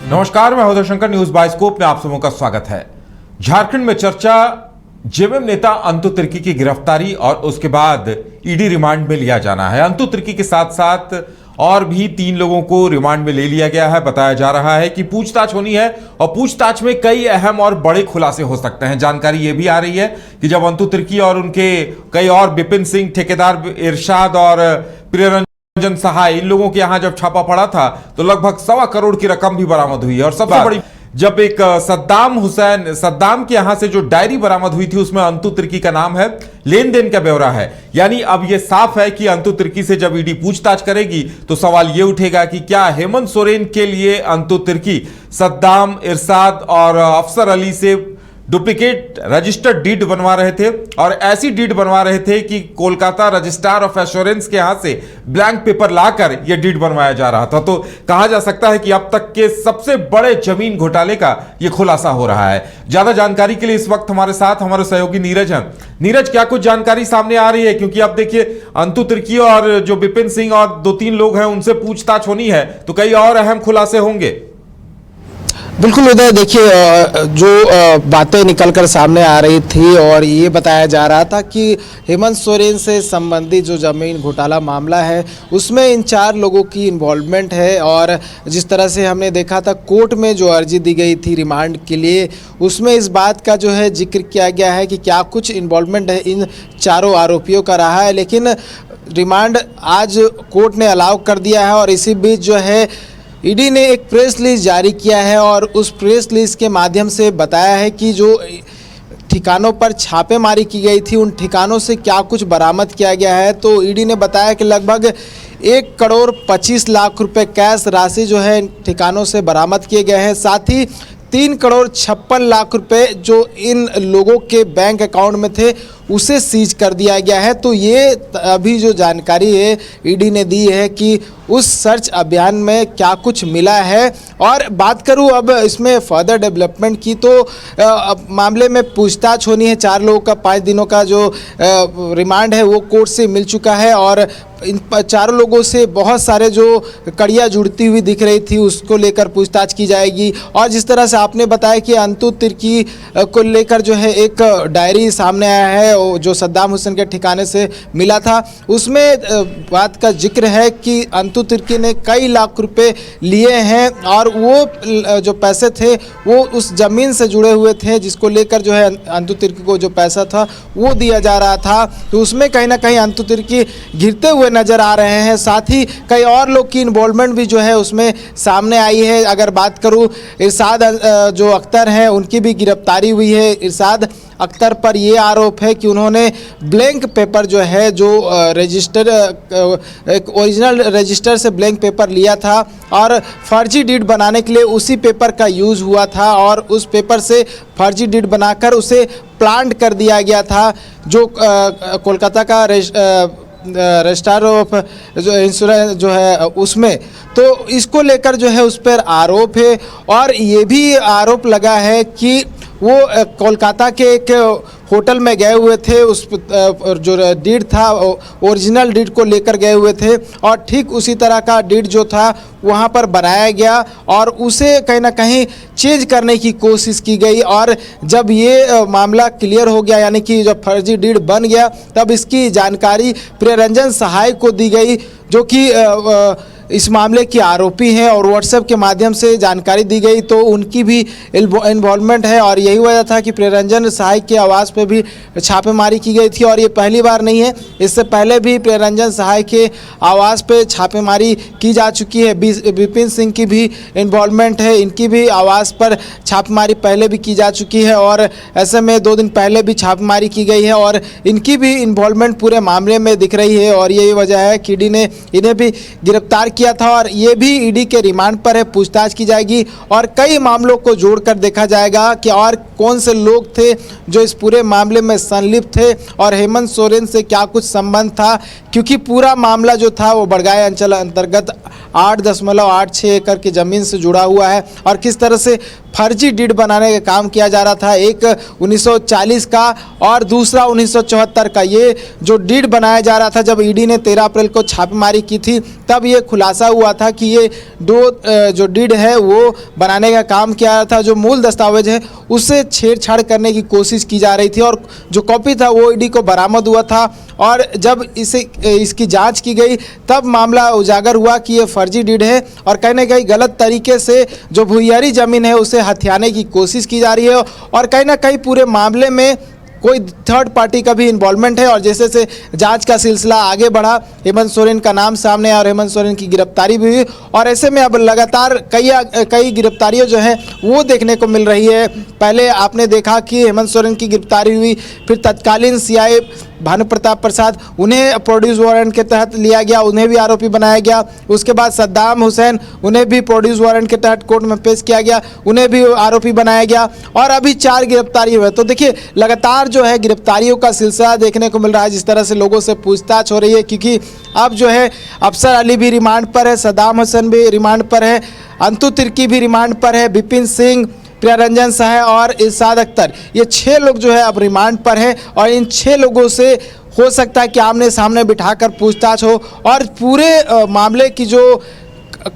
नमस्कार, मैं Uday Shankar. News bioscope में आप सबों का स्वागत है। झारखंड में चर्चा, जेएमएम नेता अंतु तिर्की की गिरफ्तारी और उसके बाद ईडी रिमांड में लिया जाना है। अंतु तिर्की के साथ साथ और भी 3 लोगों को रिमांड में ले लिया गया है। बताया जा रहा है कि पूछताछ होनी है और पूछताछ में कई अहम और बड़े खुलासे हो सकते हैं। जानकारी यह भी आ रही है कि जब अंतु तिर्की और उनके कई और विपिन सिंह, ठेकेदार इरशाद और प्रियरंजन सहाय, इन लोगों के यहां जब छापा पड़ा था तो लगभग 1.25 करोड़ की रकम भी बरामद हुई है। और सबसे बड़ी, जब एक सद्दाम के यहां से जो डायरी बरामद हुई थी उसमें अंतु तिर्की का नाम है, लेन देन का ब्यौरा है। यानी अब यह साफ है कि अंतु तिर्की से जब ईडी पूछताछ करेगी तो सवाल यह उठेगा कि क्या हेमंत सोरेन के लिए अंतु तिर्की सद्दाम, इरशाद और अफसर अली से डुप्लीकेट रजिस्टर्ड डीड बनवा रहे थे और ऐसी डीड बनवा रहे थे कि कोलकाता रजिस्ट्रार ऑफ एश्योरेंस के यहां से ब्लैंक पेपर लाकर यह डीड बनवाया जा रहा था। तो कहा जा सकता है कि अब तक के सबसे बड़े जमीन घोटाले का यह खुलासा हो रहा है। ज्यादा जानकारी के लिए इस वक्त हमारे साथ हमारे सहयोगी नीरज हैं। नीरज, क्या कुछ जानकारी सामने आ रही है? क्योंकि अब देखिए, अंतु तिर्की और जो विपिन सिंह और 2-3 लोग हैं उनसे पूछताछ होनी है तो कई और अहम खुलासे होंगे। बिल्कुल उदय, देखिए जो बातें निकलकर सामने आ रही थी और ये बताया जा रहा था कि हेमंत सोरेन से संबंधित जो जमीन घोटाला मामला है उसमें इन 4 लोगों की इन्वॉल्वमेंट है। और जिस तरह से हमने देखा था कोर्ट में जो अर्जी दी गई थी रिमांड के लिए, उसमें इस बात का जो है जिक्र किया गया है कि क्या कुछ इन्वॉल्वमेंट है इन 4 आरोपियों का रहा है। लेकिन रिमांड आज कोर्ट ने अलाउ कर दिया है और इसी बीच जो है ईडी ने एक प्रेस रिलीज जारी किया है और उस प्रेस रिलीज के माध्यम से बताया है कि जो ठिकानों पर छापेमारी की गई थी उन ठिकानों से क्या कुछ बरामद किया गया है। तो ईडी ने बताया कि लगभग 1 करोड़ 25 लाख रुपए कैश राशि जो है ठिकानों से बरामद किए गए हैं। साथ ही 3 करोड़ 56 लाख रुपए जो इन लोगों के बैंक अकाउंट में थे उसे सीज कर दिया गया है। तो ये अभी जो जानकारी है ईडी ने दी है कि उस सर्च अभियान में क्या कुछ मिला है। और बात करूं अब इसमें फर्दर डेवलपमेंट की तो मामले में पूछताछ होनी है। 4 लोगों का 5 दिनों का जो रिमांड है वो कोर्ट से मिल चुका है और इन 4 लोगों से बहुत सारे जो कड़ियाँ जुड़ती हुई दिख रही थी उसको लेकर पूछताछ की जाएगी। और जिस तरह से आपने बताया कि अंतु तिर्की को लेकर जो है एक डायरी सामने आया है जो सद्दाम हुसैन के ठिकाने से मिला था, उसमें बात का जिक्र है कि अंतु तिर्की ने कई लाख रुपए लिए हैं और वो जो पैसे थे वो उस ज़मीन से जुड़े हुए थे जिसको लेकर जो है अंतु तिर्की को जो पैसा था वो दिया जा रहा था। तो उसमें कहीं ना कहीं अंतु तिर्की घिरते हुए नज़र आ रहे हैं। साथ ही कई और लोग की इन्वॉल्वमेंट भी जो है उसमें सामने आई है। अगर बात करूँ इरशाद जो अख्तर हैं उनकी भी गिरफ्तारी हुई है। इरशाद अख्तर पर ये आरोप है कि उन्होंने ब्लैंक पेपर जो है जो रजिस्टर एक ओरिजिनल रजिस्टर से ब्लैंक पेपर लिया था और फर्जी डीड बनाने के लिए उसी पेपर का यूज़ हुआ था और उस पेपर से फर्जी डीड बनाकर उसे प्लांट कर दिया गया था जो कोलकाता का रजिस्ट्रार ऑफ जो इंश्योरेंस जो है उसमें। तो इसको लेकर जो है उस पर आरोप है और ये भी आरोप लगा है कि वो कोलकाता के एक होटल में गए हुए थे, उस जो डीड था ओरिजिनल डीड को लेकर गए हुए थे और ठीक उसी तरह का डीड जो था वहाँ पर बनाया गया और उसे कहीं ना कहीं चेंज करने की कोशिश की गई। और जब ये मामला क्लियर हो गया, यानी कि जब फर्जी डीड बन गया, तब इसकी जानकारी प्रियरंजन सहाय को दी गई जो कि इस मामले की आरोपी हैं और व्हाट्सएप के माध्यम से जानकारी दी गई। तो उनकी भी इन्वॉल्वमेंट है और यही वजह था कि प्रियरंजन सहाय के आवास पे भी छापेमारी की गई थी। और ये पहली बार नहीं है, इससे पहले भी प्रियरंजन सहाय के आवास पे छापेमारी की जा चुकी है। विपिन सिंह की भी इन्वॉल्वमेंट है, इनकी भी आवास पर छापेमारी पहले भी की जा चुकी है और ऐसे में 2 दिन पहले भी छापेमारी की गई है और इनकी भी इन्वॉल्वमेंट पूरे मामले में दिख रही है। और यही वजह है कि ईडी ने इन्हें भी गिरफ्तार किया था और ये भी ईडी के रिमांड पर है, पूछताछ की जाएगी और कई मामलों को जोड़कर देखा जाएगा कि और कौन से लोग थे जो इस पूरे मामले में संलिप्त थे और हेमंत सोरेन से क्या कुछ संबंध था। क्योंकि पूरा मामला जो था वो बड़गाय अंचल अंतर्गत 8-10 1.86 एकड़ की ज़मीन से जुड़ा हुआ है और किस तरह से फर्जी डीड बनाने का काम किया जा रहा था। एक 1940 का और दूसरा 1974 का, ये जो डीड बनाया जा रहा था, जब ईडी ने 13 अप्रैल को छापेमारी की थी तब ये खुलासा हुआ था कि ये दो जो डीड है वो बनाने का काम किया रहा था। जो मूल दस्तावेज है उससे छेड़छाड़ करने की कोशिश की जा रही थी और जो कॉपी था वो ईडी को बरामद हुआ था और जब इसकी जांच की गई तब मामला उजागर हुआ कि ये फर्जी डीड है और कहीं ना कहीं गलत तरीके से जो भूइयारी ज़मीन है उसे हथियाने की कोशिश की जा रही है और कहीं ना कहीं पूरे मामले में कोई थर्ड पार्टी का भी इन्वॉल्वमेंट है। और जैसे जैसे जांच का सिलसिला आगे बढ़ा, हेमंत सोरेन का नाम सामने आया और हेमंत सोरेन की गिरफ्तारी भी हुई और ऐसे में अब लगातार कई गिरफ्तारियां जो है वो देखने को मिल रही है। पहले आपने देखा कि हेमंत सोरेन की गिरफ्तारी हुई, फिर तत्कालीन सीआई भानु प्रताप प्रसाद, उन्हें प्रोड्यूस वारंट के तहत लिया गया, उन्हें भी आरोपी बनाया गया। उसके बाद सद्दाम हुसैन, उन्हें भी प्रोड्यूस वारंट के तहत कोर्ट में पेश किया गया, उन्हें भी आरोपी बनाया गया और अभी 4 गिरफ्तारी हुए। तो देखिए लगातार जो है गिरफ्तारियों का सिलसिला देखने को मिल रहा है। जिस तरह से लोगों से पूछताछ हो रही है, क्योंकि अब जो है अफसर अली भी रिमांड पर है, सद्दाम हुसैन भी रिमांड पर है, अंतु तिर्की भी रिमांड पर है, विपिन सिंह, प्रियरंजन साह और इरशाद अख्तर, ये 6 लोग जो है अब रिमांड पर है और इन 6 लोगों से हो सकता है कि आमने सामने बिठाकर पूछताछ हो और पूरे मामले की जो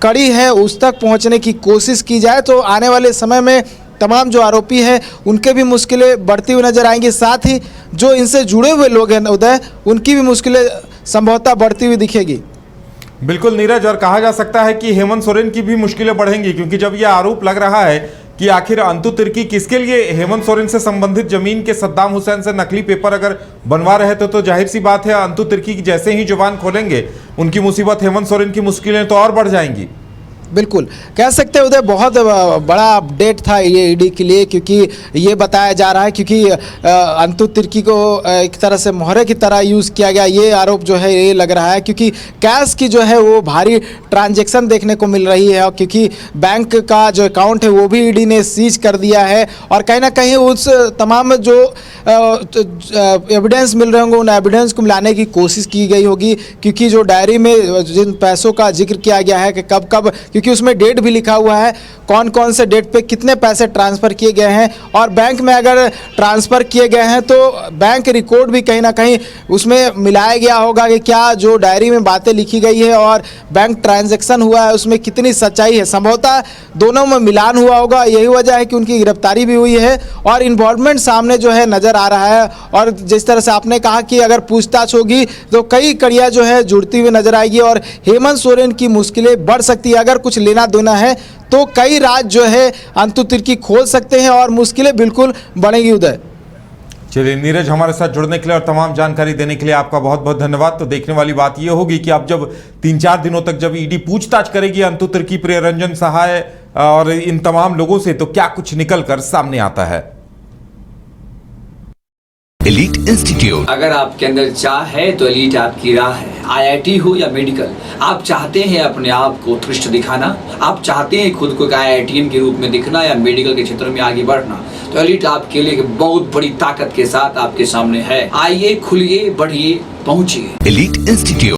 कड़ी है उस तक पहुंचने की कोशिश की जाए। तो आने वाले समय में तमाम जो आरोपी हैं उनके भी मुश्किलें बढ़ती हुई नजर आएंगी, साथ ही जो इनसे जुड़े हुए लोग हैं उदय, उनकी भी मुश्किलें संभवतः बढ़ती हुई दिखेगी। बिल्कुल नीरज, और कहा जा सकता है कि हेमंत सोरेन की भी मुश्किलें बढ़ेंगी, क्योंकि जब यह आरोप लग रहा है कि आखिर अंतु तिर्की किसके लिए हेमंत सोरेन से संबंधित जमीन के सद्दाम हुसैन से नकली पेपर अगर बनवा रहे थे, तो जाहिर सी बात है अंतु तिर्की की जैसे ही जुबान खोलेंगे उनकी मुसीबत, हेमंत सोरेन की मुश्किलें तो और बढ़ जाएंगी। बिल्कुल कह सकते हैं उदय, बहुत बड़ा अपडेट था ये ईडी के लिए, क्योंकि ये बताया जा रहा है क्योंकि अंतु तिर्की को एक तरह से मोहरे की तरह यूज़ किया गया, ये आरोप जो है ये लग रहा है, क्योंकि कैश की जो है वो भारी ट्रांजैक्शन देखने को मिल रही है और क्योंकि बैंक का जो अकाउंट है वो भी ईडी ने सीज कर दिया है और कहीं ना कहीं उस तमाम जो एविडेंस मिल रहे होंगे उन एविडेंस को मिलाने की कोशिश की गई होगी, क्योंकि जो डायरी में जिन पैसों का जिक्र किया गया है कि कब कब, क्योंकि उसमें डेट भी लिखा हुआ है कौन कौन से डेट पे कितने पैसे ट्रांसफ़र किए गए हैं और बैंक में अगर ट्रांसफ़र किए गए हैं तो बैंक रिकॉर्ड भी कहीं ना कहीं उसमें मिलाया गया होगा कि क्या जो डायरी में बातें लिखी गई है और बैंक ट्रांजैक्शन हुआ है उसमें कितनी सच्चाई है। संभवतः दोनों में मिलान हुआ होगा, यही वजह है कि उनकी गिरफ्तारी भी हुई है और इन्वॉल्वमेंट सामने जो है नज़र आ रहा है। और जिस तरह से आपने कहा कि अगर पूछताछ होगी तो कई कड़ियाँ जो है जुड़ती हुई नजर आएगी और हेमंत सोरेन की मुश्किलें बढ़ सकती है। अगर कुछ लेना देना है तो कई राज जो है अंतु तिर्की खोल सकते हैं और मुश्किलें बिल्कुल बढ़ेंगी। उदय, चलिए नीरज, हमारे साथ जुड़ने के लिए और तमाम जानकारी देने के लिए आपका बहुत बहुत धन्यवाद। तो देखने वाली बात यह होगी कि अब जब 3-4 दिनों तक जब ईडी पूछताछ करेगी अंतु तिर्की, प्रियरंजन सहाय और इन तमाम लोगों से, तो क्या कुछ निकल कर सामने आता है। एलीट इंस्टीट्यूट, अगर आपके अंदर चाह है तो एलीट आपकी राह है। IIT हो या मेडिकल, आप चाहते हैं अपने आप को उत्कृष्ट दिखाना, आप चाहते हैं खुद को एक IITian के रूप में दिखना या मेडिकल के क्षेत्र में आगे बढ़ना, तो एलीट आपके लिए एक बहुत बड़ी ताकत के साथ आपके सामने है। आइए, खुलिए, बढ़िए, पहुंचिए। Elite institute.